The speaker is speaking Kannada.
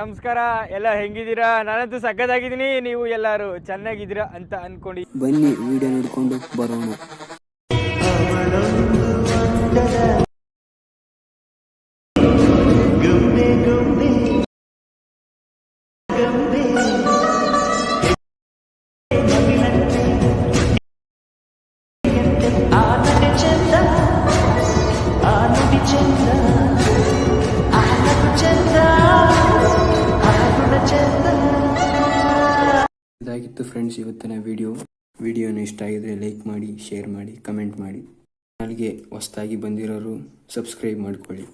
ನಮಸ್ಕಾರ. ಎಲ್ಲ ಹೆಂಗಿದ್ದೀರಾ? ನಾನಂತೂ ಸಕ್ಕತ್ತಾಗಿದ್ದೀನಿ. ನೀವು ಎಲ್ಲರೂ ಚೆನ್ನಾಗಿದ್ದೀರಾ ಅಂತ ಅನ್ಕೊಂಡು ಬನ್ನಿ ವಿಡಿಯೋ ನೋಡ್ಕೊಂಡು ಬರೋಣ. ಇದಾಗಿತ್ತು ಫ್ರೆಂಡ್ಸ್ ಇವತ್ತಿನ ವಿಡಿಯೋನ ಇಷ್ಟ ಆಗಿದ್ರೆ ಲೈಕ್ ಮಾಡಿ, ಶೇರ್ ಮಾಡಿ, ಕಮೆಂಟ್ ಮಾಡಿ. ಚಾನಲ್ಗೆ ಹೊಸದಾಗಿ ಬಂದಿರೋರು ಸಬ್ಸ್ಕ್ರೈಬ್ ಮಾಡ್ಕೊಳ್ಳಿ.